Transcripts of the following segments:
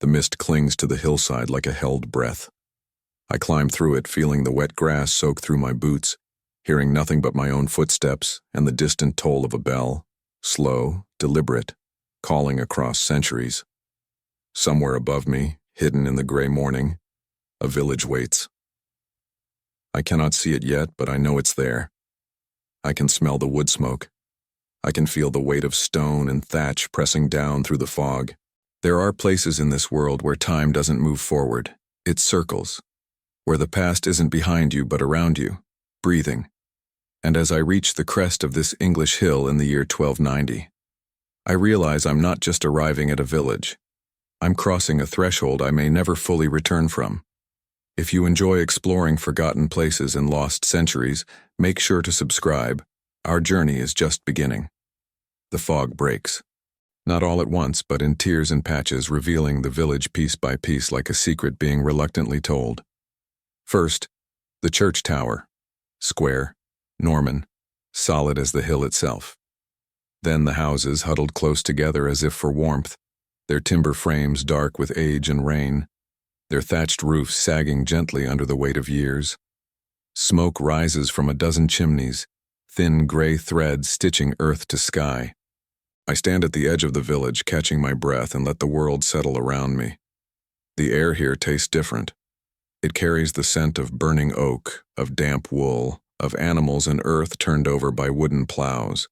The mist clings to the hillside like a held breath. I climb through it, feeling the wet grass soak through my boots, hearing nothing but my own footsteps and the distant toll of a bell, slow, deliberate, calling across centuries. Somewhere above me, hidden in the gray morning, a village waits. I cannot see it yet, but I know it's there. I can smell the wood smoke. I can feel the weight of stone and thatch pressing down through the fog. There are places in this world where time doesn't move forward. It circles, where the past isn't behind you but around you, breathing. And as I reach the crest of this English hill in the year 1290, I realize I'm not just arriving at a village. I'm crossing a threshold I may never fully return from. If you enjoy exploring forgotten places and lost centuries, make sure to subscribe. Our journey is just beginning. The fog breaks. Not all at once, but in tiers and patches, revealing the village piece by piece like a secret being reluctantly told. First, the church tower. Square, Norman, solid as the hill itself. Then the houses huddled close together as if for warmth, their timber frames dark with age and rain, their thatched roofs sagging gently under the weight of years. Smoke rises from a dozen chimneys, thin gray threads stitching earth to sky. I stand at the edge of the village, catching my breath and let the world settle around me. The air here tastes different. It carries the scent of burning oak, of damp wool, of animals and earth turned over by wooden plows.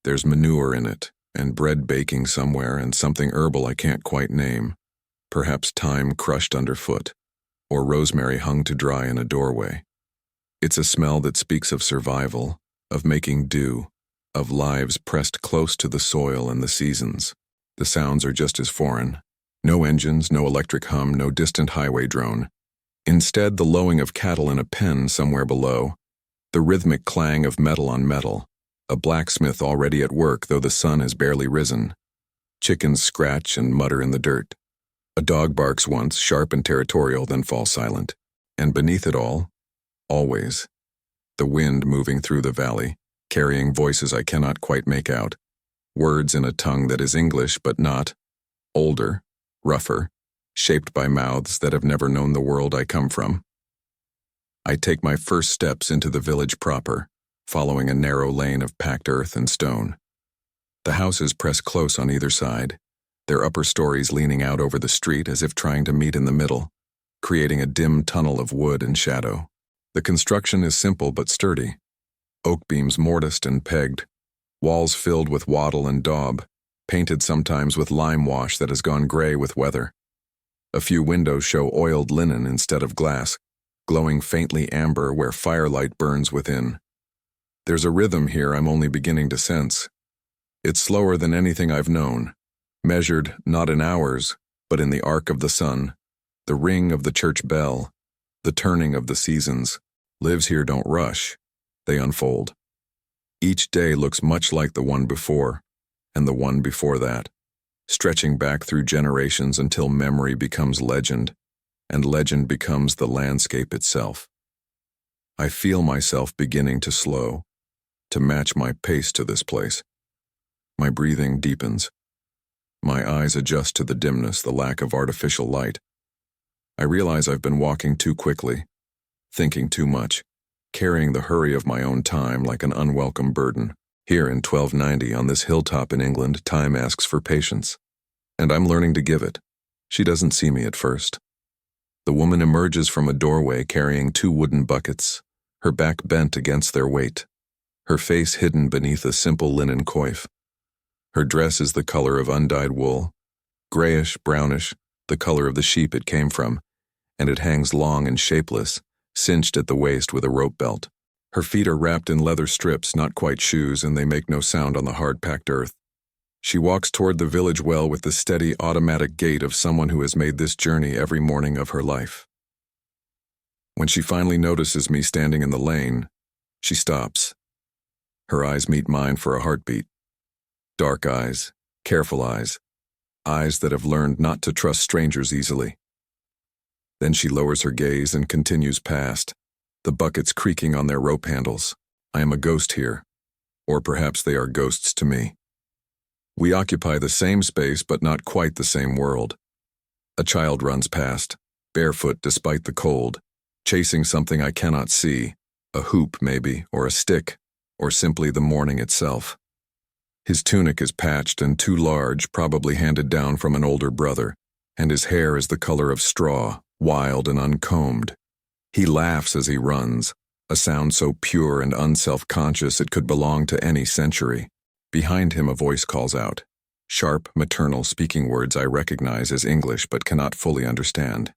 There's manure in it, and bread baking somewhere, and something herbal I can't quite name. Perhaps thyme crushed underfoot, or rosemary hung to dry in a doorway. It's a smell that speaks of survival, of making do, of lives pressed close to the soil and the seasons. The sounds are just as foreign. No engines, no electric hum, no distant highway drone. Instead, the lowing of cattle in a pen somewhere below, the rhythmic clang of metal on metal, a blacksmith already at work though the sun has barely risen. Chickens scratch and mutter in the dirt. A dog barks once, sharp and territorial, then falls silent. And beneath it all, always, the wind moving through the valley, carrying voices I cannot quite make out, words in a tongue that is English but not, older, rougher, shaped by mouths that have never known the world I come from. I take my first steps into the village proper, following a narrow lane of packed earth and stone. The houses press close on either side, their upper stories leaning out over the street as if trying to meet in the middle, creating a dim tunnel of wood and shadow. The construction is simple but sturdy. Oak beams mortised and pegged, walls filled with wattle and daub, painted sometimes with lime wash that has gone gray with weather. A few windows show oiled linen instead of glass, glowing faintly amber where firelight burns within. There's a rhythm here I'm only beginning to sense. It's slower than anything I've known, measured not in hours, but in the arc of the sun, the ring of the church bell, the turning of the seasons. Lives here don't rush, they unfold. Each day looks much like the one before, and the one before that, stretching back through generations until memory becomes legend, and legend becomes the landscape itself. I feel myself beginning to slow, to match my pace to this place. My breathing deepens. My eyes adjust to the dimness, the lack of artificial light. I realize I've been walking too quickly, thinking too much, carrying the hurry of my own time like an unwelcome burden. Here in 1290, on this hilltop in England, time asks for patience. And I'm learning to give it. She doesn't see me at first. The woman emerges from a doorway carrying 2 wooden buckets, her back bent against their weight, her face hidden beneath a simple linen coif. Her dress is the color of undyed wool, grayish, brownish, the color of the sheep it came from, and it hangs long and shapeless, cinched at the waist with a rope belt. Her feet are wrapped in leather strips, not quite shoes, and they make no sound on the hard-packed earth. She walks toward the village well with the steady, automatic gait of someone who has made this journey every morning of her life. When she finally notices me standing in the lane, she stops. Her eyes meet mine for a heartbeat. Dark eyes, careful eyes that have learned not to trust strangers easily. Then she lowers her gaze and continues past, the buckets creaking on their rope handles. I am a ghost here, or perhaps they are ghosts to me. We occupy the same space but not quite the same world. A child runs past, barefoot despite the cold, chasing something I cannot see, a hoop maybe, or a stick, or simply the morning itself. His tunic is patched and too large, probably handed down from an older brother, and his hair is the color of straw, wild and uncombed. He laughs as he runs, a sound so pure and unself-conscious it could belong to any century. Behind him a voice calls out, sharp, maternal speaking words I recognize as English but cannot fully understand.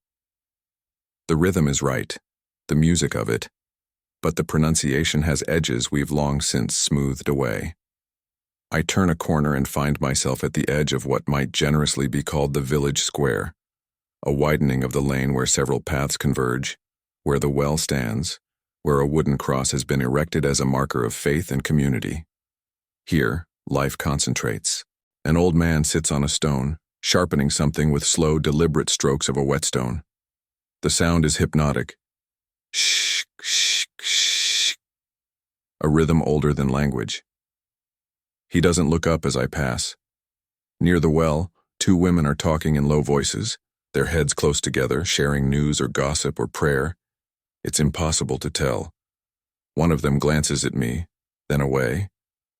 The rhythm is right, the music of it, but the pronunciation has edges we've long since smoothed away. I turn a corner and find myself at the edge of what might generously be called the village square, a widening of the lane where several paths converge, where the well stands, where a wooden cross has been erected as a marker of faith and community. Here, life concentrates. An old man sits on a stone, sharpening something with slow, deliberate strokes of a whetstone. The sound is hypnotic. Shh, shh, shh. A rhythm older than language. He doesn't look up as I pass. Near the well, two women are talking in low voices, their heads close together, sharing news or gossip or prayer. It's impossible to tell. One of them glances at me, then away,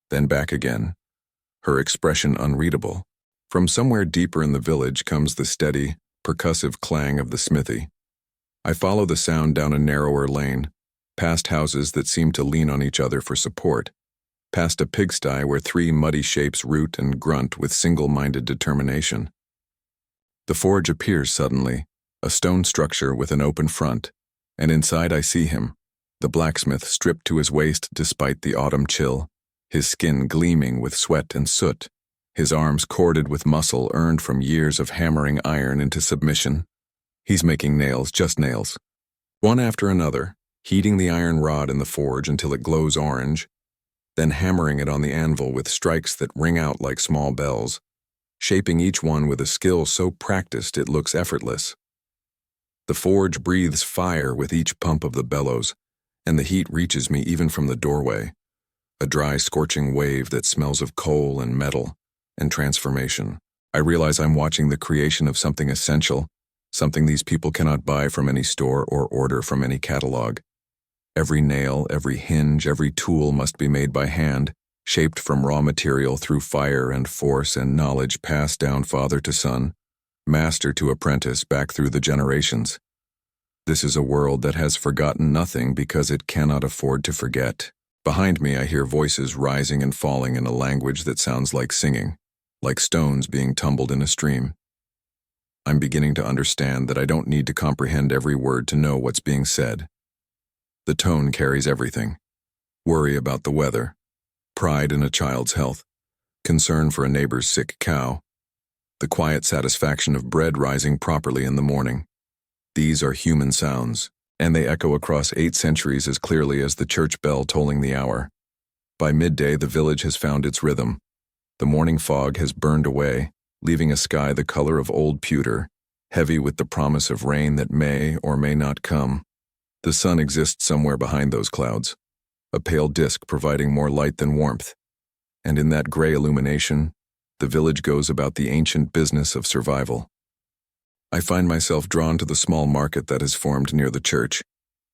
then back again, her expression unreadable. From somewhere deeper in the village comes the steady, percussive clang of the smithy. I follow the sound down a narrower lane, past houses that seem to lean on each other for support, past a pigsty where three muddy shapes root and grunt with single-minded determination. The forge appears suddenly, a stone structure with an open front, and inside I see him, the blacksmith stripped to his waist despite the autumn chill, his skin gleaming with sweat and soot, his arms corded with muscle earned from years of hammering iron into submission. He's making nails, just nails, one after another, heating the iron rod in the forge until it glows orange, then hammering it on the anvil with strikes that ring out like small bells, shaping each one with a skill so practiced it looks effortless. The forge breathes fire with each pump of the bellows, and the heat reaches me even from the doorway, a dry, scorching wave that smells of coal and metal and transformation. I realize I'm watching the creation of something essential, something these people cannot buy from any store or order from any catalog. Every nail, every hinge, every tool must be made by hand, shaped from raw material through fire and force and knowledge passed down father to son, master to apprentice back through the generations. This is a world that has forgotten nothing because it cannot afford to forget. Behind me I hear voices rising and falling in a language that sounds like singing, like stones being tumbled in a stream. I'm beginning to understand that I don't need to comprehend every word to know what's being said. The tone carries everything. Worry about the weather, pride in a child's health, concern for a neighbor's sick cow, the quiet satisfaction of bread rising properly in the morning. These are human sounds, and they echo across 8 centuries as clearly as the church bell tolling the hour. By midday, the village has found its rhythm. The morning fog has burned away, leaving a sky the color of old pewter, heavy with the promise of rain that may or may not come. The sun exists somewhere behind those clouds, a pale disk providing more light than warmth. And in that gray illumination, the village goes about the ancient business of survival. I find myself drawn to the small market that has formed near the church.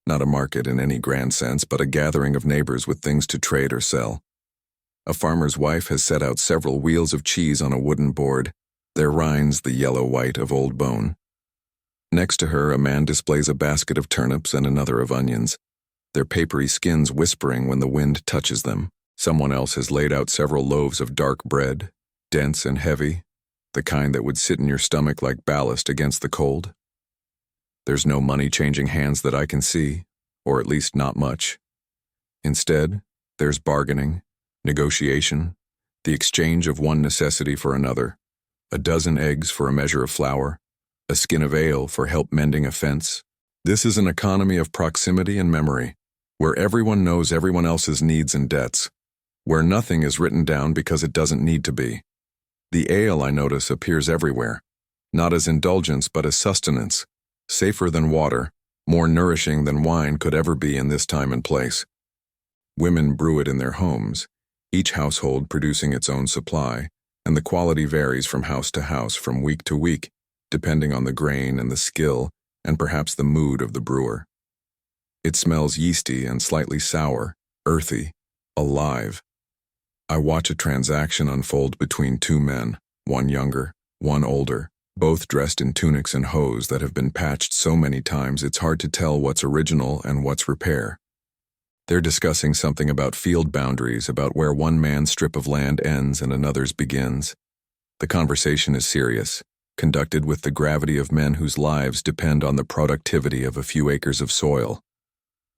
Not a market in any grand sense, but a gathering of neighbors with things to trade or sell. A farmer's wife has set out several wheels of cheese on a wooden board, their rinds the yellow-white of old bone. Next to her, a man displays a basket of turnips and another of onions, their papery skins whispering when the wind touches them. Someone else has laid out several loaves of dark bread, dense and heavy, the kind that would sit in your stomach like ballast against the cold. There's no money changing hands that I can see, or at least not much. Instead, there's bargaining, negotiation, the exchange of one necessity for another, a dozen eggs for a measure of flour, a skin of ale for help mending a fence. This is an economy of proximity and memory, where everyone knows everyone else's needs and debts, where nothing is written down because it doesn't need to be. The ale, I notice, appears everywhere, not as indulgence but as sustenance, safer than water, more nourishing than wine could ever be in this time and place. Women brew it in their homes, each household producing its own supply, and the quality varies from house to house, from week to week, depending on the grain and the skill and perhaps the mood of the brewer. It smells yeasty and slightly sour, earthy, alive. I watch a transaction unfold between two men, one younger, one older, both dressed in tunics and hose that have been patched so many times it's hard to tell what's original and what's repair. They're discussing something about field boundaries, about where one man's strip of land ends and another's begins. The conversation is serious, conducted with the gravity of men whose lives depend on the productivity of a few acres of soil.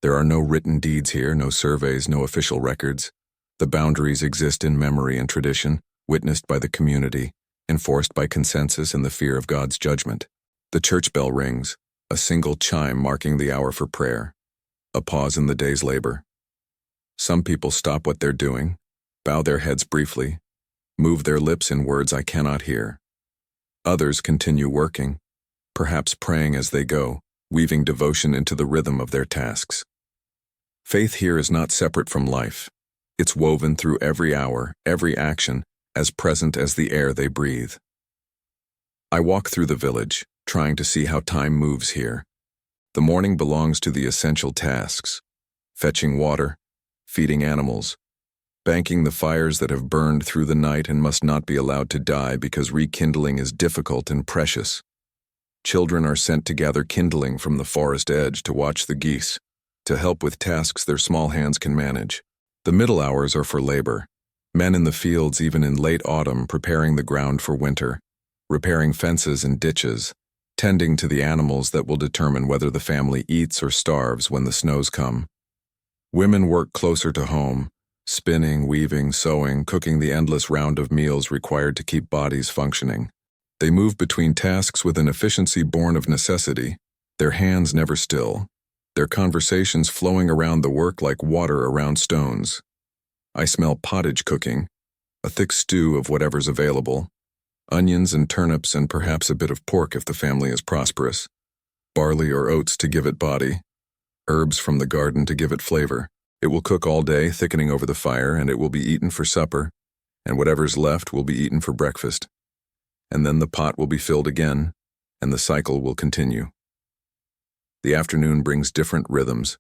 There are no written deeds here, no surveys, no official records. The boundaries exist in memory and tradition, witnessed by the community, enforced by consensus and the fear of God's judgment. The church bell rings, a single chime marking the hour for prayer. A pause in the day's labor. Some people stop what they're doing, bow their heads briefly, move their lips in words I cannot hear. Others continue working, perhaps praying as they go, weaving devotion into the rhythm of their tasks. Faith here is not separate from life. It's woven through every hour, every action, as present as the air they breathe. I walk through the village, trying to see how time moves here. The morning belongs to the essential tasks: fetching water, feeding animals, banking the fires that have burned through the night and must not be allowed to die because rekindling is difficult and precious. Children are sent to gather kindling from the forest edge to watch the geese, to help with tasks their small hands can manage. The middle hours are for labor, men in the fields even in late autumn preparing the ground for winter, repairing fences and ditches, tending to the animals that will determine whether the family eats or starves when the snows come. Women work closer to home, spinning, weaving, sewing, cooking the endless round of meals required to keep bodies functioning. They move between tasks with an efficiency born of necessity, their hands never still, their conversations flowing around the work like water around stones. I smell pottage cooking, a thick stew of whatever's available, onions and turnips and perhaps a bit of pork if the family is prosperous, barley or oats to give it body, herbs from the garden to give it flavor. It will cook all day, thickening over the fire, and it will be eaten for supper, and whatever's left will be eaten for breakfast. And then the pot will be filled again, and the cycle will continue. The afternoon brings different rhythms.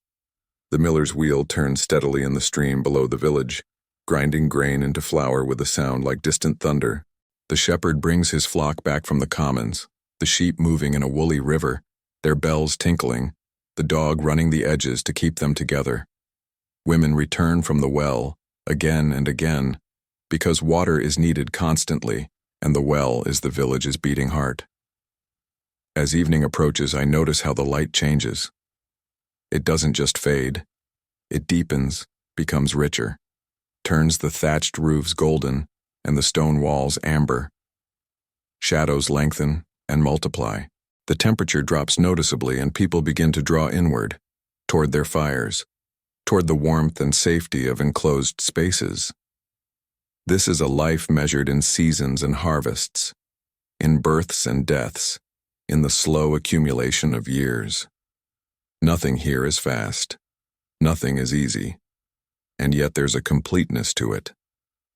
The miller's wheel turns steadily in the stream below the village, grinding grain into flour with a sound like distant thunder. The shepherd brings his flock back from the commons, the sheep moving in a woolly river, their bells tinkling, the dog running the edges to keep them together. Women return from the well, again and again, because water is needed constantly, and the well is the village's beating heart. As evening approaches, I notice how the light changes. It doesn't just fade. It deepens, becomes richer, turns the thatched roofs golden, and the stone walls amber. Shadows lengthen and multiply. The temperature drops noticeably and people begin to draw inward, toward their fires, toward the warmth and safety of enclosed spaces. This is a life measured in seasons and harvests, in births and deaths, in the slow accumulation of years. Nothing here is fast. Nothing is easy. And yet there's a completeness to it.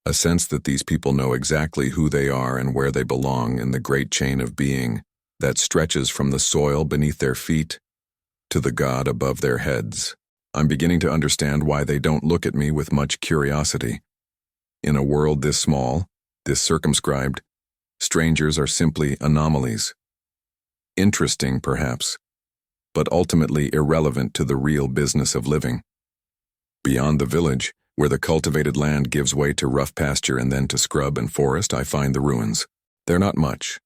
A sense that these people know exactly who they are and where they belong in the great chain of being that stretches from the soil beneath their feet to the God above their heads. I'm beginning to understand why they don't look at me with much curiosity. In a world this small, this circumscribed, strangers are simply anomalies. Interesting, perhaps, but ultimately irrelevant to the real business of living. Beyond the village, where the cultivated land gives way to rough pasture and then to scrub and forest, I find the ruins. They're not much.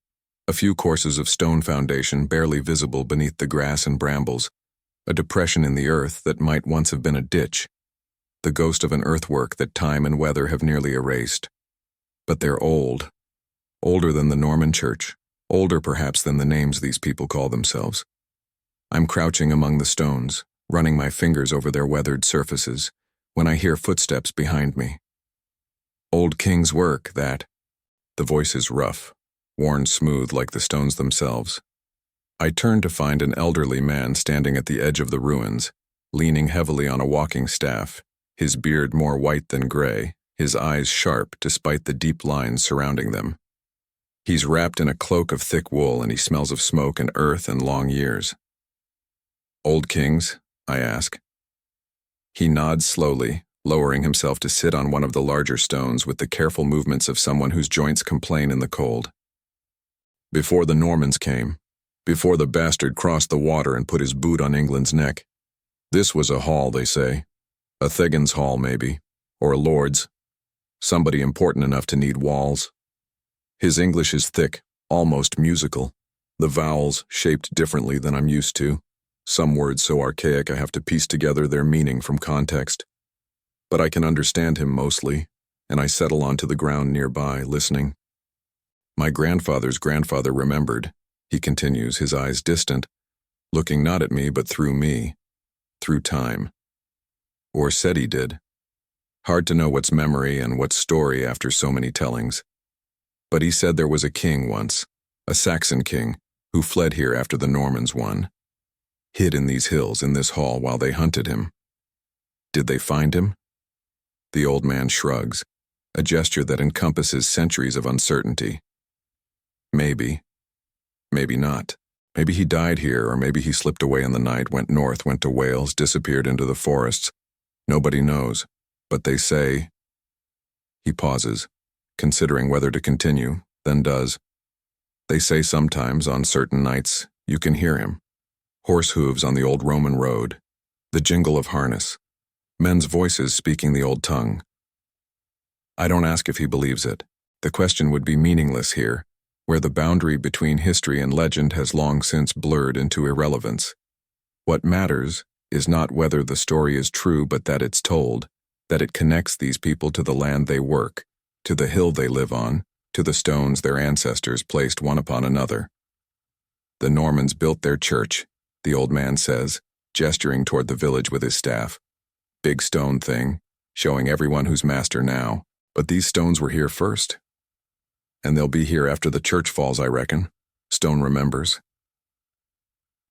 A few courses of stone foundation barely visible beneath the grass and brambles, a depression in the earth that might once have been a ditch, the ghost of an earthwork that time and weather have nearly erased. But they're old, older than the Norman church, older perhaps than the names these people call themselves. I'm crouching among the stones, running my fingers over their weathered surfaces, when I hear footsteps behind me. Old king's work, that. The voice is rough, worn smooth like the stones themselves. I turn to find an elderly man standing at the edge of the ruins, leaning heavily on a walking staff, his beard more white than gray, his eyes sharp despite the deep lines surrounding them. He's wrapped in a cloak of thick wool and he smells of smoke and earth and long years. Old kings? I ask. He nods slowly, lowering himself to sit on one of the larger stones with the careful movements of someone whose joints complain in the cold. Before the Normans came, before the bastard crossed the water and put his boot on England's neck, this was a hall, they say. A Thegan's hall, maybe, or a lord's. Somebody important enough to need walls. His English is thick, almost musical. The vowels shaped differently than I'm used to. Some words so archaic I have to piece together their meaning from context. But I can understand him mostly, and I settle onto the ground nearby, listening. My grandfather's grandfather remembered, he continues, his eyes distant, looking not at me but through me, through time. Or said he did. Hard to know what's memory and what's story after so many tellings. But he said there was a king once, a Saxon king, who fled here after the Normans won. Hid in these hills in this hall while they hunted him. Did they find him? The old man shrugs, a gesture that encompasses centuries of uncertainty. Maybe. Maybe not. Maybe he died here, or maybe he slipped away in the night, went north, went to Wales, disappeared into the forests. Nobody knows, but they say... He pauses, considering whether to continue, then does. They say sometimes, on certain nights, you can hear him. Horse hooves on the old Roman road, the jingle of harness, men's voices speaking the old tongue. I don't ask if he believes it. The question would be meaningless here, where the boundary between history and legend has long since blurred into irrelevance. What matters is not whether the story is true but that it's told, that it connects these people to the land they work, to the hill they live on, to the stones their ancestors placed one upon another. The Normans built their church, the old man says, gesturing toward the village with his staff. Big stone thing, showing everyone who's master now. But these stones were here first. And they'll be here after the church falls, I reckon. Stone remembers.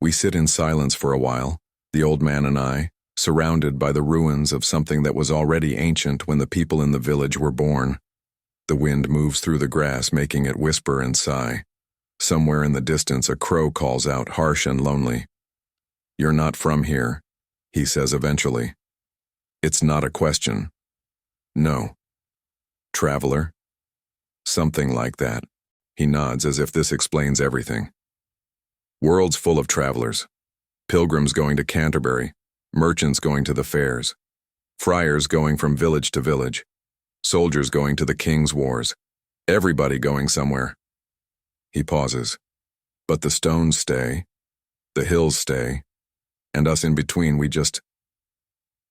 We sit in silence for a while, the old man and I, surrounded by the ruins of something that was already ancient when the people in the village were born. The wind moves through the grass, making it whisper and sigh. Somewhere in the distance, a crow calls out, harsh and lonely. You're not from here, he says eventually. It's not a question. No. Traveler? Something like that. He nods as if this explains everything. World's full of travelers. Pilgrims going to Canterbury, merchants going to the fairs, friars going from village to village, soldiers going to the king's wars, everybody going somewhere. He pauses. But the stones stay, the hills stay, and us in between, we just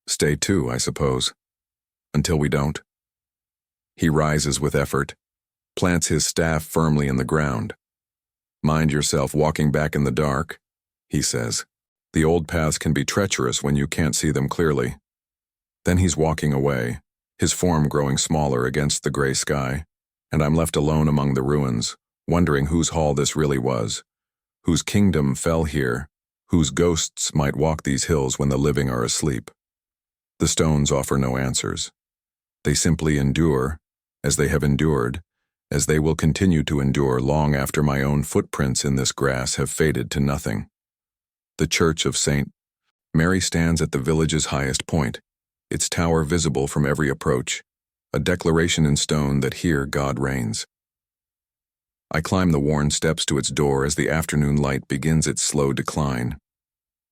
stay too, I suppose, until we don't. He rises with effort, plants his staff firmly in the ground. Mind yourself walking back in the dark, he says. The old paths can be treacherous when you can't see them clearly. Then he's walking away, his form growing smaller against the gray sky, and I'm left alone among the ruins, wondering whose hall this really was, whose kingdom fell here, whose ghosts might walk these hills when the living are asleep. The stones offer no answers. They simply endure, as they have endured, as they will continue to endure long after my own footprints in this grass have faded to nothing. The church of St. Mary stands at the village's highest point, its tower visible from every approach, a declaration in stone that here God reigns. I climb the worn steps to its door as the afternoon light begins its slow decline.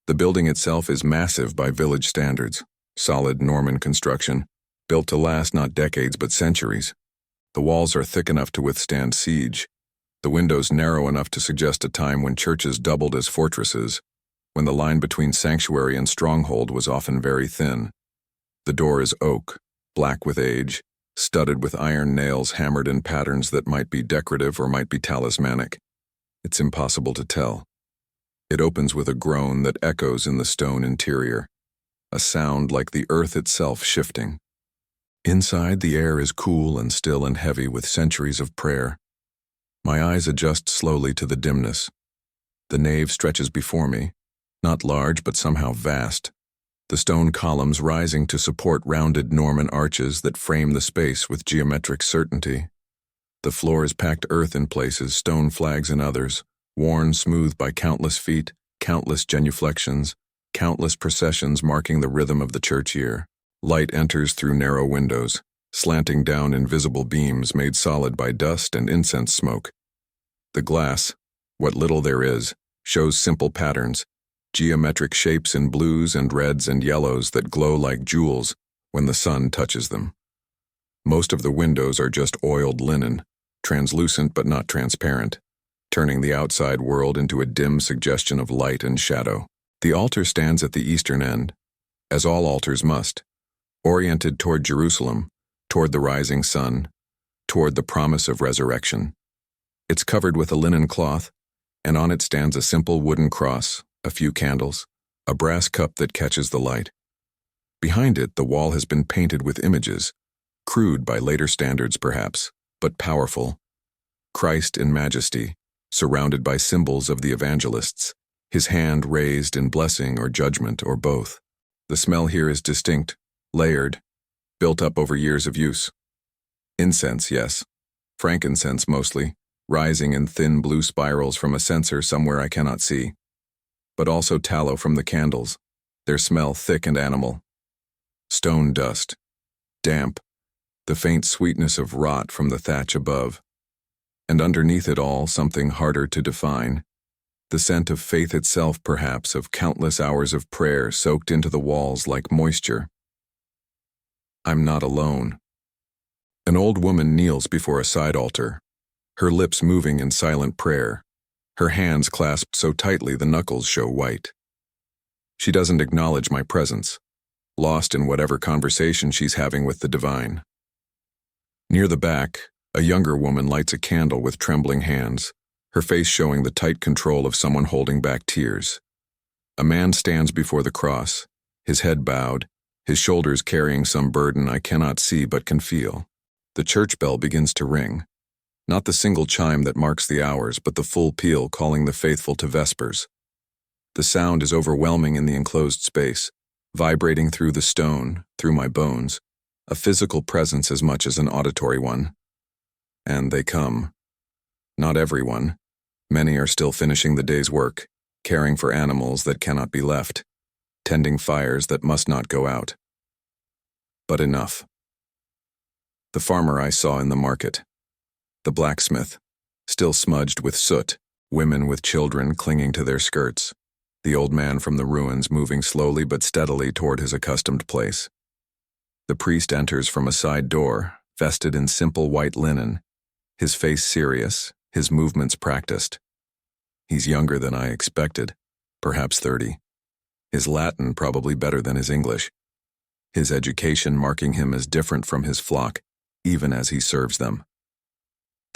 The building itself is massive by village standards, solid Norman construction, built to last not decades but centuries. The walls are thick enough to withstand siege, the windows narrow enough to suggest a time when churches doubled as fortresses, when the line between sanctuary and stronghold was often very thin. The door is oak, black with age, studded with iron nails hammered in patterns that might be decorative or might be talismanic. It's impossible to tell. It opens with a groan that echoes in the stone interior, a sound like the earth itself shifting. Inside, the air is cool and still and heavy with centuries of prayer. My eyes adjust slowly to the dimness. The nave stretches before me, not large but somehow vast, the stone columns rising to support rounded Norman arches that frame the space with geometric certainty. The floors packed earth in places, stone flags in others, worn smooth by countless feet, countless genuflections, countless processions marking the rhythm of the church year. Light enters through narrow windows, slanting down invisible beams made solid by dust and incense smoke. The glass, what little there is, shows simple patterns, geometric shapes in blues and reds and yellows that glow like jewels when the sun touches them. Most of the windows are just oiled linen, translucent but not transparent, turning the outside world into a dim suggestion of light and shadow. The altar stands at the eastern end, as all altars must, oriented toward Jerusalem, toward the rising sun, toward the promise of resurrection. It's covered with a linen cloth, and on it stands a simple wooden cross, a few candles, a brass cup that catches the light. Behind it, the wall has been painted with images, crude by later standards perhaps, but powerful. Christ in majesty, surrounded by symbols of the evangelists, his hand raised in blessing or judgment or both. The smell here is distinct, layered, built up over years of use. Incense, yes. Frankincense mostly, rising in thin blue spirals from a censer somewhere I cannot see. But also tallow from the candles, their smell thick and animal. Stone dust, damp, the faint sweetness of rot from the thatch above. And underneath it all, something harder to define. The scent of faith itself, perhaps, of countless hours of prayer soaked into the walls like moisture. I'm not alone. An old woman kneels before a side altar, her lips moving in silent prayer, her hands clasped so tightly the knuckles show white. She doesn't acknowledge my presence, lost in whatever conversation she's having with the divine. Near the back, a younger woman lights a candle with trembling hands, her face showing the tight control of someone holding back tears. A man stands before the cross, his head bowed, his shoulders carrying some burden I cannot see but can feel. The church bell begins to ring, not the single chime that marks the hours, but the full peal calling the faithful to vespers. The sound is overwhelming in the enclosed space, vibrating through the stone, through my bones, a physical presence as much as an auditory one. And they come. Not everyone. Many are still finishing the day's work, caring for animals that cannot be left, tending fires that must not go out. But enough. The farmer I saw in the market, the blacksmith, still smudged with soot, women with children clinging to their skirts, the old man from the ruins moving slowly but steadily toward his accustomed place. The priest enters from a side door, vested in simple white linen, his face serious, his movements practiced. He's younger than I expected, perhaps 30. His Latin probably better than his English. His education marking him as different from his flock, even as he serves them.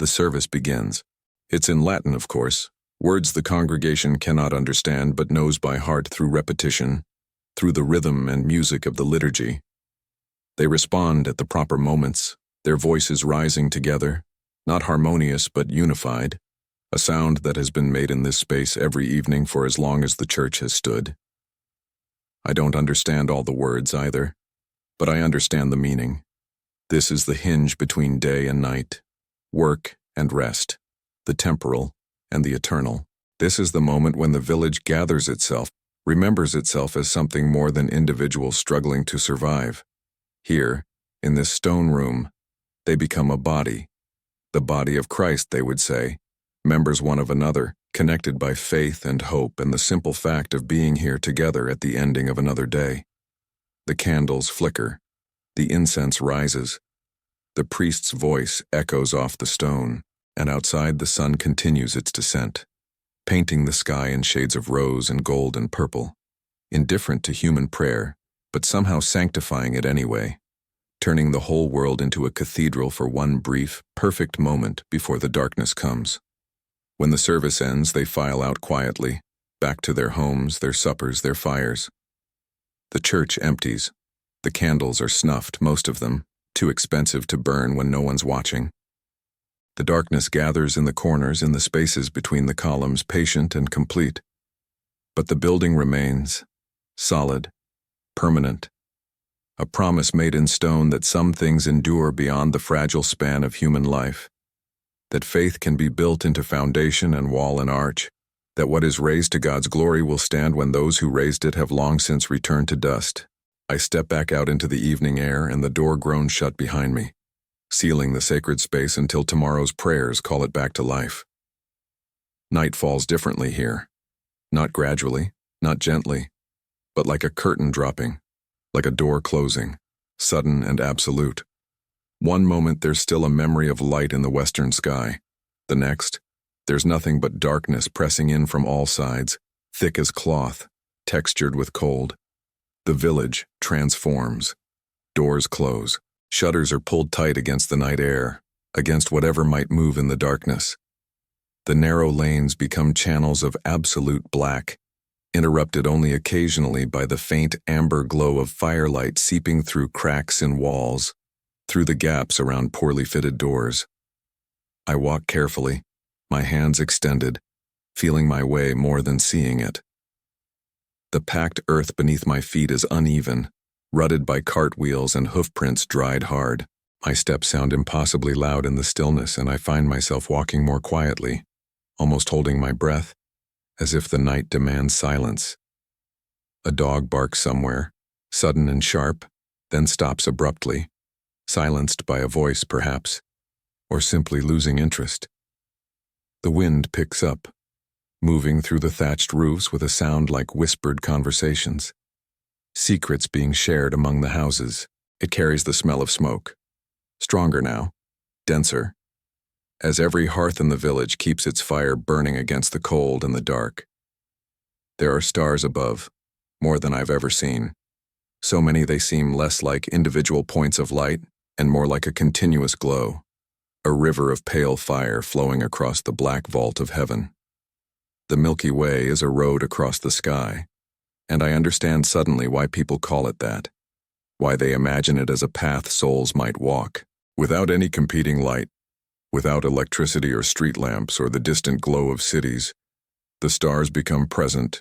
The service begins. It's in Latin, of course, words the congregation cannot understand but knows by heart through repetition, through the rhythm and music of the liturgy. They respond at the proper moments, their voices rising together, not harmonious but unified, a sound that has been made in this space every evening for as long as the church has stood. I don't understand all the words either, but I understand the meaning. This is the hinge between day and night, work and rest, the temporal and the eternal. This is the moment when the village gathers itself, remembers itself as something more than individuals struggling to survive. Here, in this stone room, they become a body. The body of Christ, they would say, members one of another, connected by faith and hope and the simple fact of being here together at the ending of another day. The candles flicker. The incense rises. The priest's voice echoes off the stone, and outside the sun continues its descent, painting the sky in shades of rose and gold and purple, indifferent to human prayer, but somehow sanctifying it anyway, turning the whole world into a cathedral for one brief, perfect moment before the darkness comes. When the service ends, they file out quietly, back to their homes, their suppers, their fires. The church empties. The candles are snuffed, most of them, too expensive to burn when no one's watching. The darkness gathers in the corners, in the spaces between the columns, patient and complete. But the building remains, solid, permanent, a promise made in stone that some things endure beyond the fragile span of human life. that faith can be built into foundation and wall and arch, that what is raised to God's glory will stand when those who raised it have long since returned to dust. I step back out into the evening air, and the door groans shut behind me, sealing the sacred space until tomorrow's prayers call it back to life. Night falls differently here. Not gradually, not gently, but like a curtain dropping, like a door closing, sudden and absolute. One moment there's still a memory of light in the western sky. The next, there's nothing but darkness pressing in from all sides, thick as cloth, textured with cold. The village transforms. Doors close. Shutters are pulled tight against the night air, against whatever might move in the darkness. The narrow lanes become channels of absolute black, interrupted only occasionally by the faint amber glow of firelight seeping through cracks in walls, through the gaps around poorly fitted doors. I walk carefully, my hands extended, feeling my way more than seeing it. The packed earth beneath my feet is uneven, rutted by cartwheels and hoofprints dried hard. My steps sound impossibly loud in the stillness, and I find myself walking more quietly, almost holding my breath, as if the night demands silence. A dog barks somewhere, sudden and sharp, then stops abruptly, silenced by a voice perhaps, or simply losing interest. The wind picks up, moving through the thatched roofs with a sound like whispered conversations. Secrets being shared among the houses. It carries the smell of smoke. Stronger now, denser, as every hearth in the village keeps its fire burning against the cold and the dark. There are stars above, more than I've ever seen. So many they seem less like individual points of light and more like a continuous glow, a river of pale fire flowing across the black vault of heaven. The Milky Way is a road across the sky, and I understand suddenly why people call it that, why they imagine it as a path souls might walk, without any competing light, without electricity or street lamps or the distant glow of cities. The stars become present,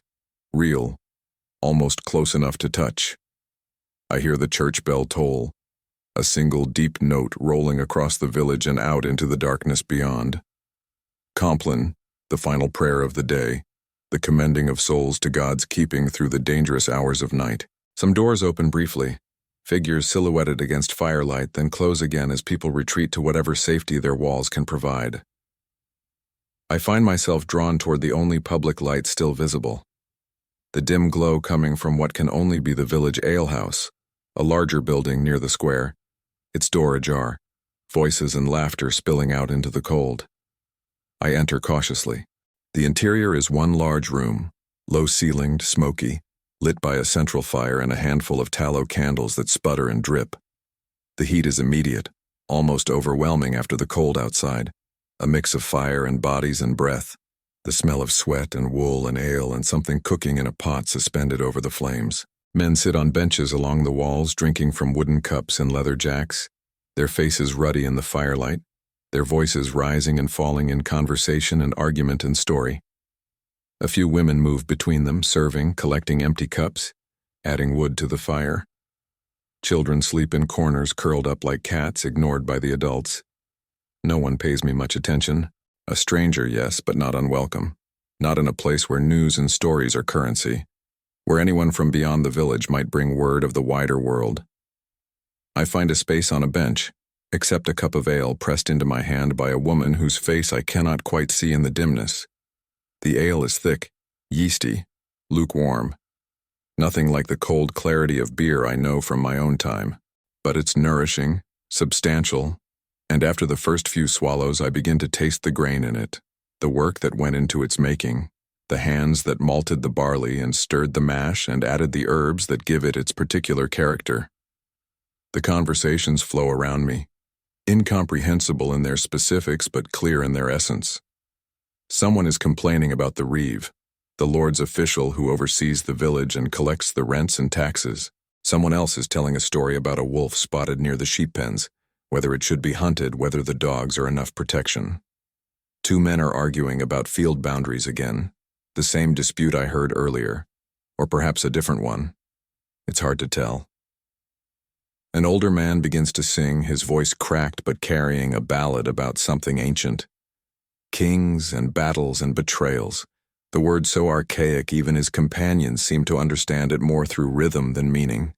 real, almost close enough to touch. I hear the church bell toll, a single deep note rolling across the village and out into the darkness beyond. Compline, the final prayer of the day, the commending of souls to God's keeping through the dangerous hours of night. Some doors open briefly, figures silhouetted against firelight, then close again as people retreat to whatever safety their walls can provide. I find myself drawn toward the only public light still visible, the dim glow coming from what can only be the village alehouse, a larger building near the square, its door ajar, voices and laughter spilling out into the cold. I enter cautiously. The interior is one large room, low-ceilinged, smoky, lit by a central fire and a handful of tallow candles that sputter and drip. The heat is immediate, almost overwhelming after the cold outside, a mix of fire and bodies and breath, the smell of sweat and wool and ale and something cooking in a pot suspended over the flames. Men sit on benches along the walls, drinking from wooden cups and leather jacks, their faces ruddy in the firelight, their voices rising and falling in conversation and argument and story. A few women move between them, serving, collecting empty cups, adding wood to the fire. Children sleep in corners curled up like cats, ignored by the adults. No one pays me much attention. A stranger, yes, but not unwelcome. Not in a place where news and stories are currency, where anyone from beyond the village might bring word of the wider world. I find a space on a bench, accept a cup of ale pressed into my hand by a woman whose face I cannot quite see in the dimness. The ale is thick, yeasty, lukewarm. Nothing like the cold clarity of beer I know from my own time, but it's nourishing, substantial, and after the first few swallows I begin to taste the grain in it, the work that went into its making, the hands that malted the barley and stirred the mash and added the herbs that give it its particular character. The conversations flow around me, incomprehensible in their specifics but clear in their essence. Someone is complaining about the reeve, the lord's official who oversees the village and collects the rents and taxes. Someone else is telling a story about a wolf spotted near the sheep pens, whether it should be hunted, whether the dogs are enough protection. Two men are arguing about field boundaries again, the same dispute I heard earlier, or perhaps a different one. It's hard to tell. An older man begins to sing, his voice cracked but carrying a ballad about something ancient, Kings and battles and betrayals. The word so archaic even his companions seem to understand it more through rhythm than meaning.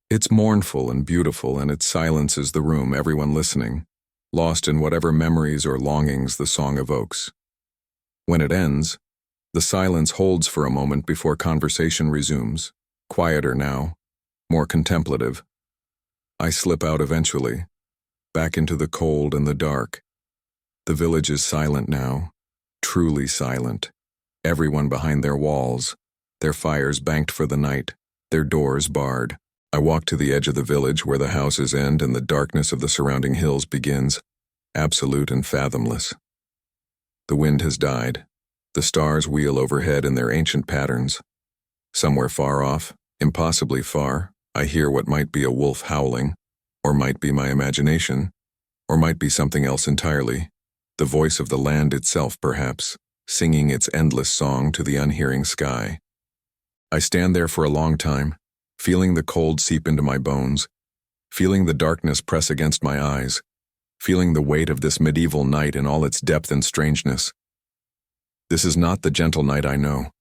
It's mournful and beautiful, and it silences the room, everyone listening, lost in whatever memories or longings the song evokes. When it ends, the silence holds for a moment before conversation resumes, quieter now, more contemplative. I slip out eventually, back into the cold and the dark. The village is silent now, truly silent. Everyone behind their walls, their fires banked for the night, their doors barred. I walk to the edge of the village where the houses end and the darkness of the surrounding hills begins, absolute and fathomless. The wind has died. The stars wheel overhead in their ancient patterns. Somewhere far off, impossibly far, I hear what might be a wolf howling, or might be my imagination, or might be something else entirely, the voice of the land itself perhaps, singing its endless song to the unhearing sky. I stand there for a long time, feeling the cold seep into my bones, feeling the darkness press against my eyes, feeling the weight of this medieval night in all its depth and strangeness. This is not the gentle night I know,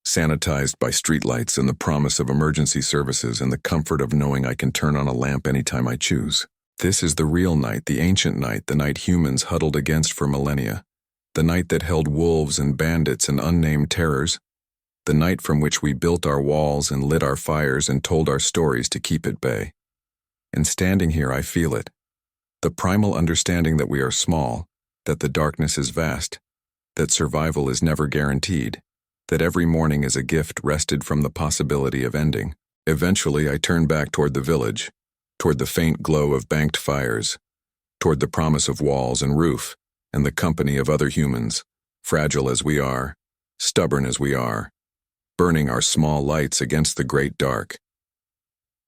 sanitized by streetlights and the promise of emergency services and the comfort of knowing I can turn on a lamp anytime I choose. This is the real night, the ancient night, the night humans huddled against for millennia, the night that held wolves and bandits and unnamed terrors, the night from which we built our walls and lit our fires and told our stories to keep at bay. And standing here, I feel it. The primal understanding that we are small, that the darkness is vast, that survival is never guaranteed, that every morning is a gift wrested from the possibility of ending. Eventually, I turn back toward the village, toward the faint glow of banked fires, toward the promise of walls and roof, and the company of other humans, fragile as we are, stubborn as we are, burning our small lights against the great dark.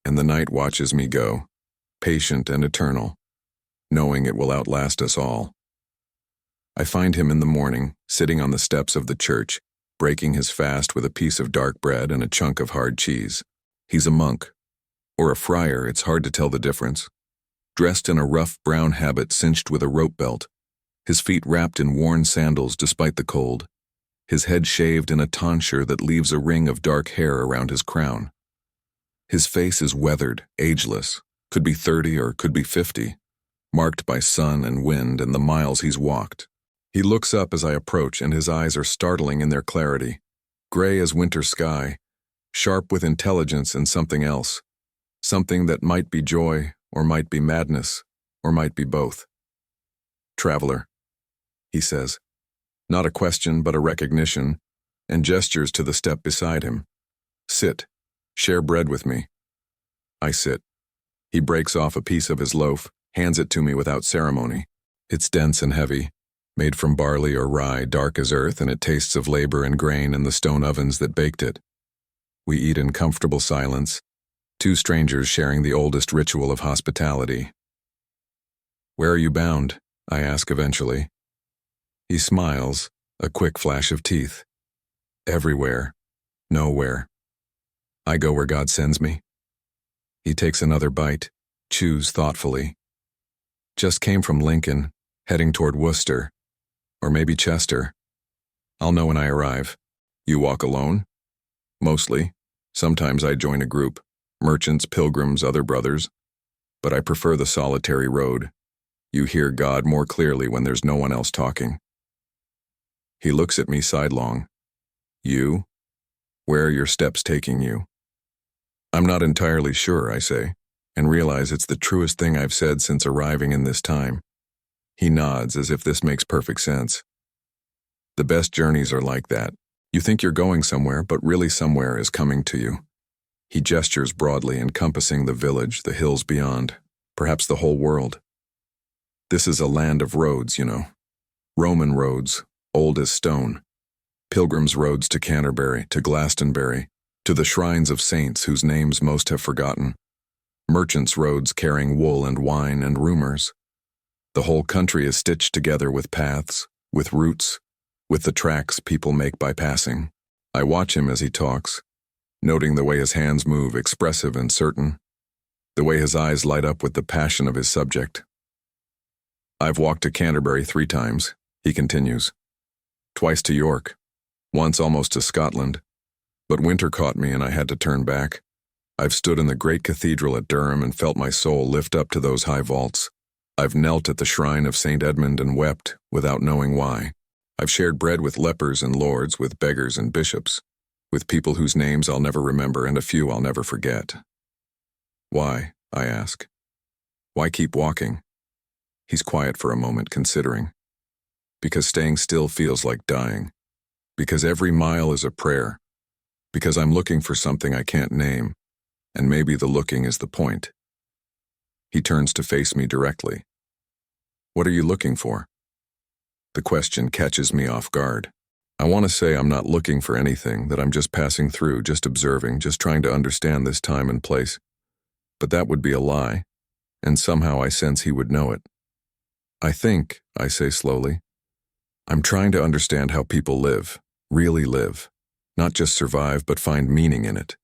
And the night watches me go, patient and eternal, knowing it will outlast us all. I find him in the morning, sitting on the steps of the church, breaking his fast with a piece of dark bread and a chunk of hard cheese. He's a monk, or a friar, it's hard to tell the difference, dressed in a rough brown habit cinched with a rope belt, his feet wrapped in worn sandals despite the cold, his head shaved in a tonsure that leaves a ring of dark hair around his crown. His face is weathered, ageless, could be 30 or could be 50, marked by sun and wind and the miles he's walked. He looks up as I approach, and his eyes are startling in their clarity, gray as winter sky, sharp with intelligence and something else, something that might be joy, or might be madness, or might be both. "Traveler," he says, not a question but a recognition, and gestures to the step beside him. "Sit, share bread with me." I sit. He breaks off a piece of his loaf, hands it to me without ceremony. It's dense and heavy, made from barley or rye, dark as earth, and it tastes of labor and grain in the stone ovens that baked it. We eat in comfortable silence, two strangers sharing the oldest ritual of hospitality. "Where are you bound?" I ask eventually. He smiles, a quick flash of teeth. "Everywhere, nowhere. I go where God sends me." He takes another bite, chews thoughtfully. "Just came from Lincoln, heading toward Worcester. Or maybe Chester. I'll know when I arrive." "You walk alone?" "Mostly. Sometimes I join a group, merchants, pilgrims, other brothers. But I prefer the solitary road. You hear God more clearly when there's no one else talking." He looks at me sidelong. "You? Where are your steps taking you?" "I'm not entirely sure," I say, and realize it's the truest thing I've said since arriving in this time. He nods as if this makes perfect sense. The best journeys are like that. You think you're going somewhere, but really somewhere is coming to you. He gestures broadly, encompassing the village, the hills beyond, perhaps the whole world. This is a land of roads, you know. Roman roads, old as stone. Pilgrims' roads to Canterbury, to Glastonbury, to the shrines of saints whose names most have forgotten. Merchants' roads carrying wool and wine and rumors. The whole country is stitched together with paths, with routes, with the tracks people make by passing. I watch him as he talks, noting the way his hands move, expressive and certain, the way his eyes light up with the passion of his subject. "I've walked to Canterbury 3 times, He continues. Twice to York, once almost to Scotland, but winter caught me and I had to turn back. I've stood in the great cathedral at Durham and felt my soul lift up to those high vaults. I've knelt at the shrine of St. Edmund and wept without knowing why. I've shared bread with lepers and lords, with beggars and bishops, with people whose names I'll never remember and a few I'll never forget. Why, I ask. Why keep walking? He's quiet for a moment, considering. Because staying still feels like dying. Because every mile is a prayer. Because I'm looking for something I can't name, and maybe the looking is the point. He turns to face me directly. What are you looking for? The question catches me off guard. I want to say I'm not looking for anything, that I'm just passing through, just observing, just trying to understand this time and place. But that would be a lie, and somehow I sense he would know it. I think, I say slowly, I'm trying to understand how people live, really live, not just survive but find meaning in it.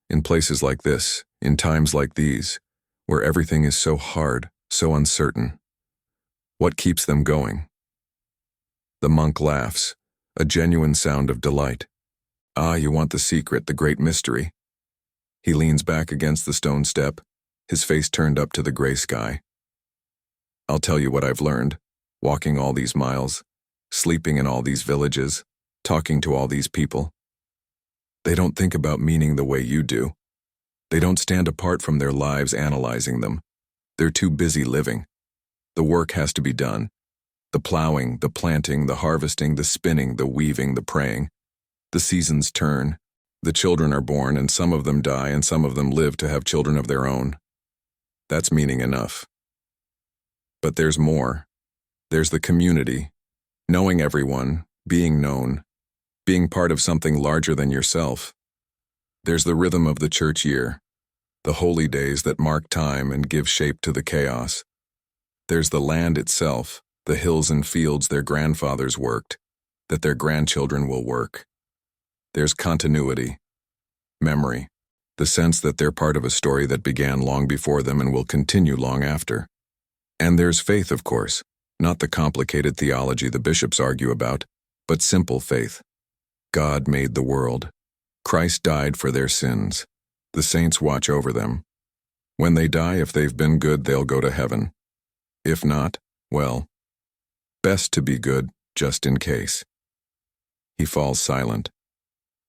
In places like this, in times like these, where everything is so hard, so uncertain. What keeps them going? The monk laughs, a genuine sound of delight. Ah, you want the secret, the great mystery. He leans back against the stone step, his face turned up to the gray sky. I'll tell you what I've learned, walking all these miles, sleeping in all these villages, talking to all these people. They don't think about meaning the way you do. They don't stand apart from their lives analyzing them. They're too busy living. The work has to be done. The plowing, the planting, the harvesting, the spinning, the weaving, the praying. The seasons turn. The children are born, and some of them die, and some of them live to have children of their own. That's meaning enough. But there's more. There's the community, knowing everyone, being known, being part of something larger than yourself. There's the rhythm of the church year, the holy days that mark time and give shape to the chaos. There's the land itself, the hills and fields their grandfathers worked, that their grandchildren will work. There's continuity, memory, the sense that they're part of a story that began long before them and will continue long after. And there's faith, of course, not the complicated theology the bishops argue about, but simple faith. God made the world. Christ died for their sins. The saints watch over them. When they die, if they've been good, they'll go to heaven. If not, well, best to be good, just in case. He falls silent,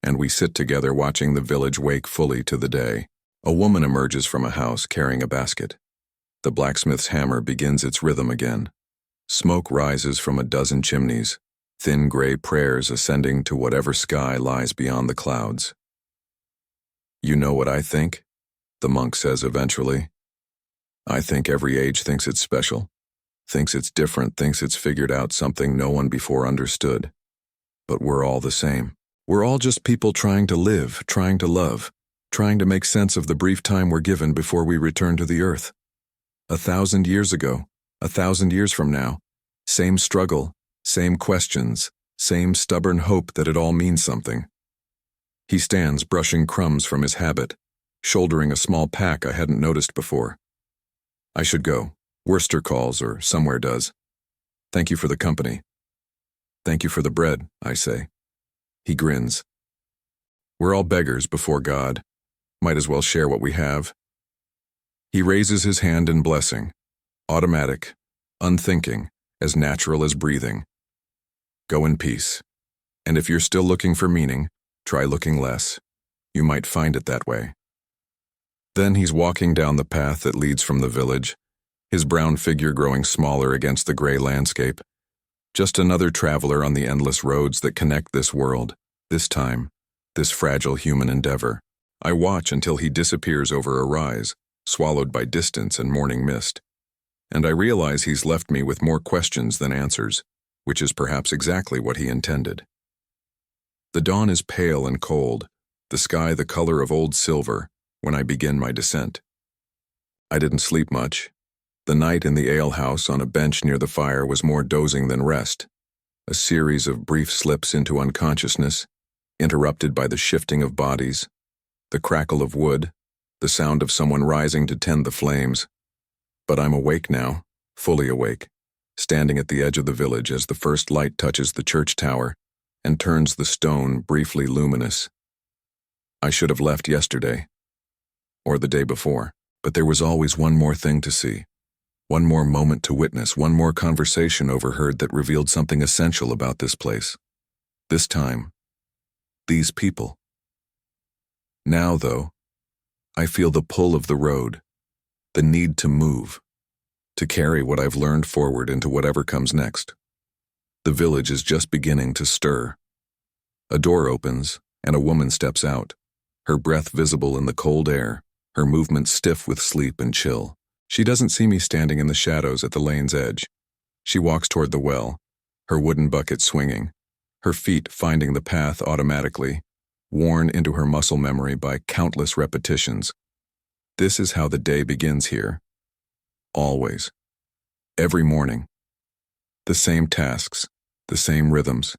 and we sit together watching the village wake fully to the day. A woman emerges from a house carrying a basket. The blacksmith's hammer begins its rhythm again. Smoke rises from a dozen chimneys, thin gray prayers ascending to whatever sky lies beyond the clouds. You know what I think? The monk says eventually. I think every age thinks it's special, thinks it's different, thinks it's figured out something no one before understood. But we're all the same. We're all just people trying to live, trying to love, trying to make sense of the brief time we're given before we return to the earth. 1,000 years ago, 1,000 years from now, same struggle, same questions, same stubborn hope that it all means something. He stands brushing crumbs from his habit, shouldering a small pack I hadn't noticed before. I should go. Worcester calls, or somewhere does. Thank you for the company. Thank you for the bread, I say. He grins. We're all beggars before God. Might as well share what we have. He raises his hand in blessing, automatic, unthinking, as natural as breathing. Go in peace. And if you're still looking for meaning, try looking less. You might find it that way. Then he's walking down the path that leads from the village, his brown figure growing smaller against the gray landscape. Just another traveler on the endless roads that connect this world, this time, this fragile human endeavor. I watch until he disappears over a rise, swallowed by distance and morning mist. And I realize he's left me with more questions than answers, which is perhaps exactly what he intended. The dawn is pale and cold, the sky the color of old silver, when I begin my descent. I didn't sleep much. The night in the alehouse on a bench near the fire was more dozing than rest, a series of brief slips into unconsciousness, interrupted by the shifting of bodies, the crackle of wood, the sound of someone rising to tend the flames. But I'm awake now, fully awake, standing at the edge of the village as the first light touches the church tower and turns the stone briefly luminous. I should have left yesterday, or the day before, but there was always one more thing to see, one more moment to witness, one more conversation overheard that revealed something essential about this place. This time, these people. Now, though, I feel the pull of the road, the need to move, to carry what I've learned forward into whatever comes next. The village is just beginning to stir. A door opens, and a woman steps out, her breath visible in the cold air, her movement stiff with sleep and chill. She doesn't see me standing in the shadows at the lane's edge. She walks toward the well, her wooden bucket swinging, her feet finding the path automatically, worn into her muscle memory by countless repetitions. This is how the day begins here. Always. Every morning. The same tasks, the same rhythms,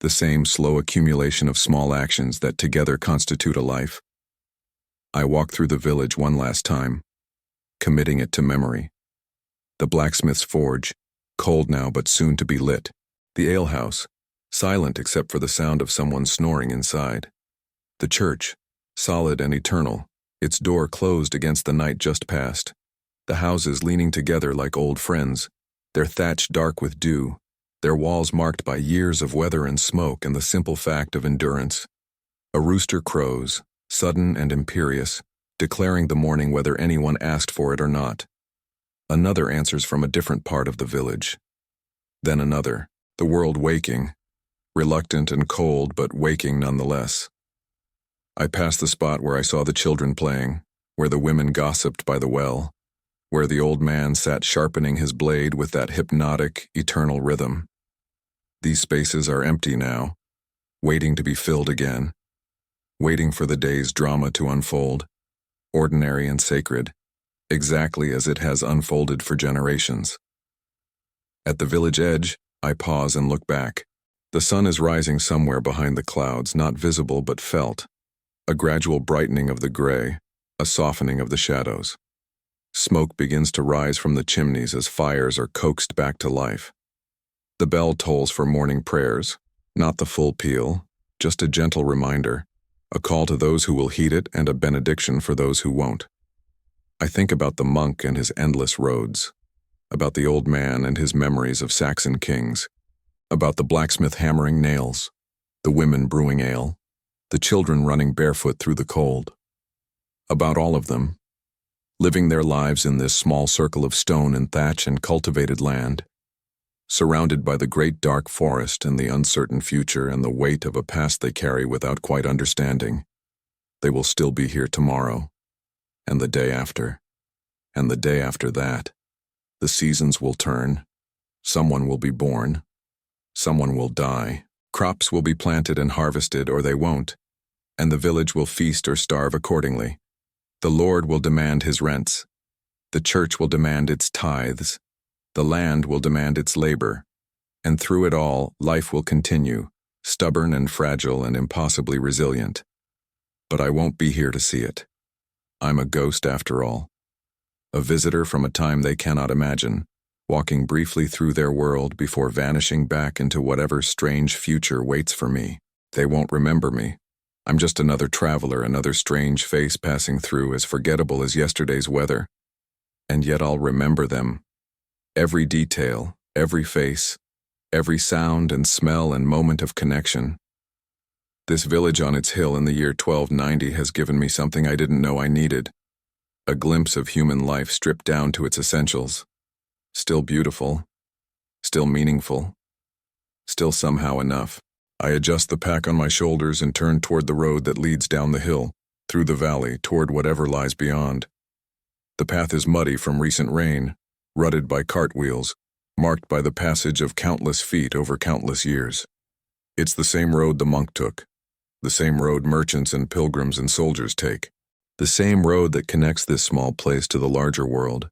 the same slow accumulation of small actions that together constitute a life. I walk through the village one last time, committing it to memory. The blacksmith's forge, cold now but soon to be lit. The alehouse, silent except for the sound of someone snoring inside. The church, solid and eternal, its door closed against the night just past. The houses leaning together like old friends, their thatch dark with dew, their walls marked by years of weather and smoke and the simple fact of endurance. A rooster crows, sudden and imperious, declaring the morning whether anyone asked for it or not. Another answers from a different part of the village. Then another, the world waking, reluctant and cold but waking nonetheless. I pass the spot where I saw the children playing, where the women gossiped by the well, where the old man sat sharpening his blade with that hypnotic, eternal rhythm. These spaces are empty now, waiting to be filled again, waiting for the day's drama to unfold, ordinary and sacred, exactly as it has unfolded for generations. At the village edge, I pause and look back. The sun is rising somewhere behind the clouds, not visible but felt. A gradual brightening of the gray, a softening of the shadows. Smoke begins to rise from the chimneys as fires are coaxed back to life. The bell tolls for morning prayers, not the full peal, just a gentle reminder, a call to those who will heed it and a benediction for those who won't. I think about the monk and his endless roads, about the old man and his memories of Saxon kings, about the blacksmith hammering nails, the women brewing ale, the children running barefoot through the cold. About all of them, living their lives in this small circle of stone and thatch and cultivated land, surrounded by the great dark forest and the uncertain future and the weight of a past they carry without quite understanding. They will still be here tomorrow, and the day after, and the day after that. The seasons will turn, someone will be born, someone will die, crops will be planted and harvested or they won't, and the village will feast or starve accordingly. The Lord will demand his rents, the church will demand its tithes, the land will demand its labor, and through it all, life will continue, stubborn and fragile and impossibly resilient. But I won't be here to see it. I'm a ghost after all. A visitor from a time they cannot imagine, walking briefly through their world before vanishing back into whatever strange future waits for me. They won't remember me. I'm just another traveler, another strange face passing through, as forgettable as yesterday's weather. And yet I'll remember them. Every detail, every face, every sound and smell and moment of connection. This village on its hill in the year 1290 has given me something I didn't know I needed. A glimpse of human life stripped down to its essentials. Still beautiful, still meaningful, still somehow enough. I adjust the pack on my shoulders and turn toward the road that leads down the hill, through the valley, toward whatever lies beyond. The path is muddy from recent rain, rutted by cartwheels, marked by the passage of countless feet over countless years. It's the same road the monk took, the same road merchants and pilgrims and soldiers take, the same road that connects this small place to the larger world,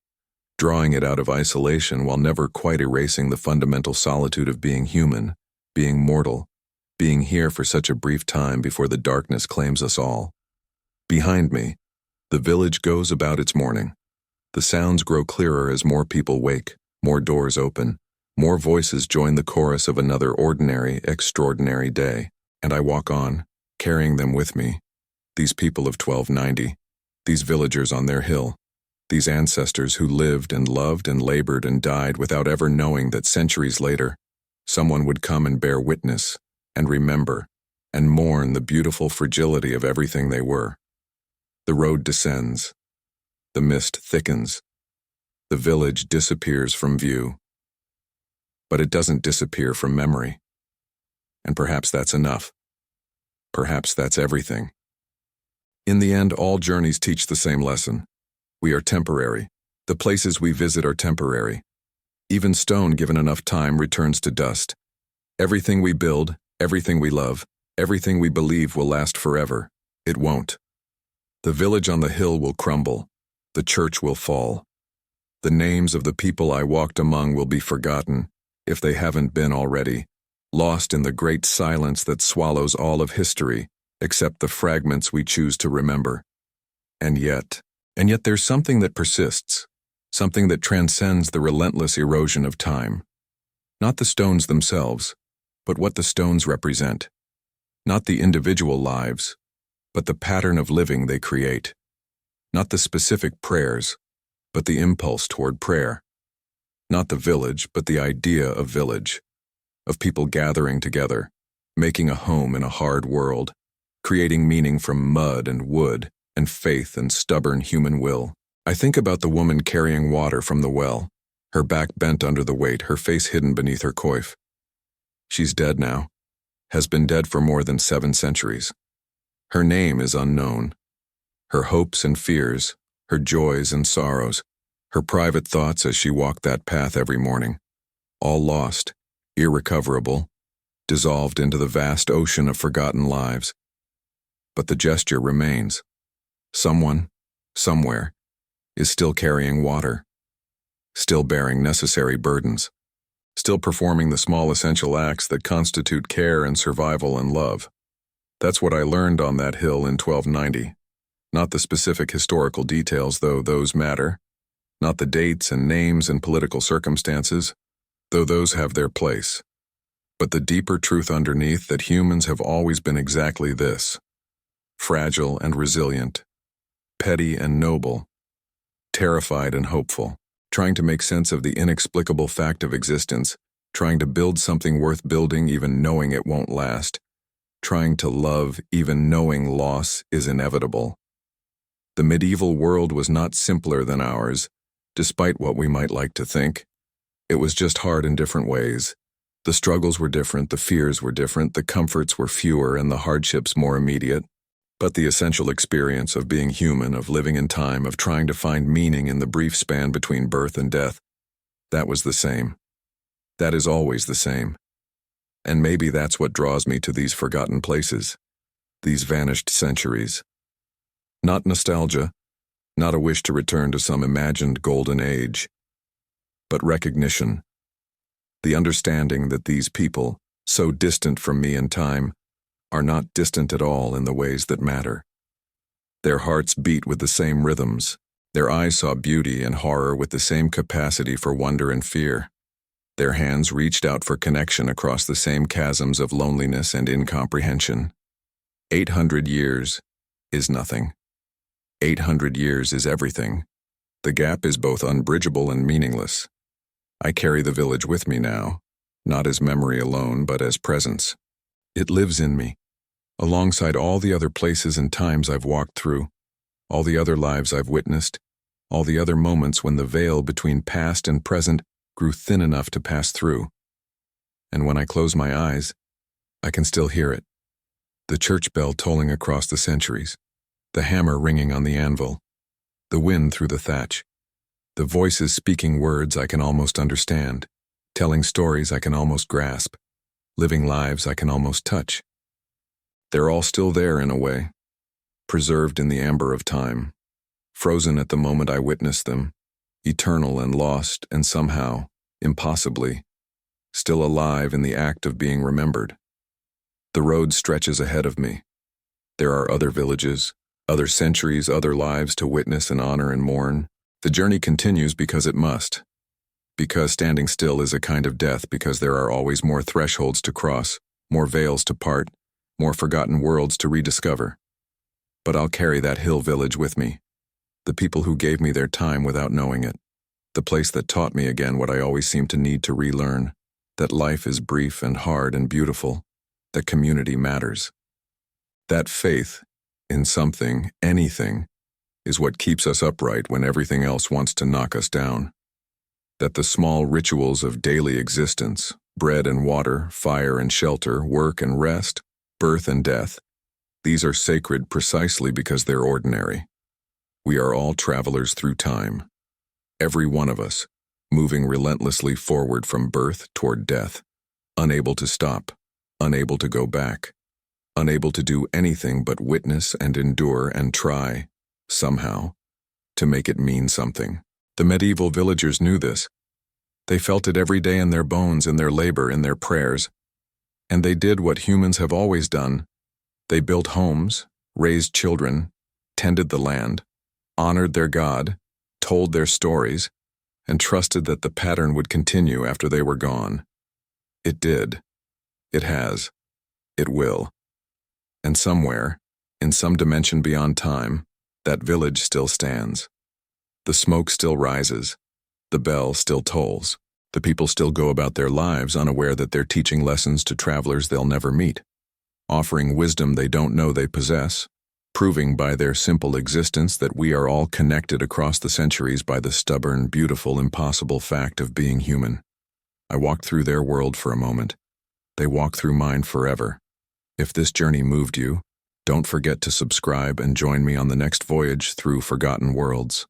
drawing it out of isolation while never quite erasing the fundamental solitude of being human, being mortal, being here for such a brief time before the darkness claims us all. Behind me, the village goes about its morning. The sounds grow clearer as more people wake, more doors open, More voices join the chorus of another ordinary, extraordinary day, and I walk on, carrying them with me. These people of 1290, these villagers on their hill, these ancestors who lived and loved and labored and died without ever knowing that centuries later, someone would come and bear witness, and remember, and mourn the beautiful fragility of everything they were. The road descends. The mist thickens. The village disappears from view. But it doesn't disappear from memory. And perhaps that's enough. Perhaps that's everything. In the end, all journeys teach the same lesson. We are temporary. The places we visit are temporary. Even stone, given enough time, returns to dust. Everything we build, everything we love, everything we believe will last forever. It won't. The village on the hill will crumble. The church will fall. The names of the people I walked among will be forgotten, if they haven't been already, lost in the great silence that swallows all of history, except the fragments we choose to remember. And yet there's something that persists, something that transcends the relentless erosion of time. Not the stones themselves, but what the stones represent. Not the individual lives, but the pattern of living they create. Not the specific prayers, but the impulse toward prayer. Not the village, but the idea of village, of people gathering together, making a home in a hard world, creating meaning from mud and wood and faith and stubborn human will. I think about the woman carrying water from the well, her back bent under the weight, her face hidden beneath her coif. She's dead now, has been dead for more than 7 centuries. Her name is unknown. Her hopes and fears, her joys and sorrows, her private thoughts as she walked that path every morning, all lost, irrecoverable, dissolved into the vast ocean of forgotten lives. But the gesture remains. Someone, somewhere, is still carrying water, still bearing necessary burdens, still performing the small essential acts that constitute care and survival and love. That's what I learned on that hill in 1290. Not the specific historical details, though those matter. Not the dates and names and political circumstances, though those have their place. But the deeper truth underneath, that humans have always been exactly this: fragile and resilient, petty and noble, terrified and hopeful, trying to make sense of the inexplicable fact of existence, trying to build something worth building even knowing it won't last, trying to love even knowing loss is inevitable. The medieval world was not simpler than ours, despite what we might like to think. It was just hard in different ways. The struggles were different, the fears were different, the comforts were fewer, and the hardships more immediate. But the essential experience of being human, of living in time, of trying to find meaning in the brief span between birth and death, that was the same. That is always the same. And maybe that's what draws me to these forgotten places, these vanished centuries. Not nostalgia, not a wish to return to some imagined golden age, but recognition. The understanding that these people, so distant from me in time, are not distant at all in the ways that matter. Their hearts beat with the same rhythms. Their eyes saw beauty and horror with the same capacity for wonder and fear. Their hands reached out for connection across the same chasms of loneliness and incomprehension. 800 years is nothing. 800 years is everything. The gap is both unbridgeable and meaningless. I carry the village with me now, not as memory alone, but as presence. It lives in me, alongside all the other places and times I've walked through, all the other lives I've witnessed, all the other moments when the veil between past and present grew thin enough to pass through. And when I close my eyes, I can still hear it. The church bell tolling across the centuries, the hammer ringing on the anvil, the wind through the thatch, the voices speaking words I can almost understand, telling stories I can almost grasp, living lives I can almost touch. They're all still there in a way, preserved in the amber of time, frozen at the moment I witnessed them, eternal and lost and somehow, impossibly, still alive in the act of being remembered. The road stretches ahead of me. There are other villages, other centuries, other lives to witness and honor and mourn. The journey continues because it must. Because standing still is a kind of death, because there are always more thresholds to cross, more veils to part, more forgotten worlds to rediscover. But I'll carry that hill village with me. The people who gave me their time without knowing it. The place that taught me again what I always seem to need to relearn. That life is brief and hard and beautiful. That community matters. That faith in something, anything, is what keeps us upright when everything else wants to knock us down. That the small rituals of daily existence, bread and water, fire and shelter, work and rest, birth and death, these are sacred precisely because they're ordinary. We are all travelers through time. Every one of us, moving relentlessly forward from birth toward death, unable to stop, unable to go back, unable to do anything but witness and endure and try, somehow, to make it mean something. The medieval villagers knew this. They felt it every day in their bones, in their labor, in their prayers. And they did what humans have always done. They built homes, raised children, tended the land, honored their God, told their stories, and trusted that the pattern would continue after they were gone. It did. It has. It will. And somewhere, in some dimension beyond time, that village still stands. The smoke still rises. The bell still tolls. The people still go about their lives unaware that they're teaching lessons to travelers they'll never meet, offering wisdom they don't know they possess, proving by their simple existence that we are all connected across the centuries by the stubborn, beautiful, impossible fact of being human. I walked through their world for a moment. They walk through mine forever. If this journey moved you, don't forget to subscribe and join me on the next voyage through forgotten worlds.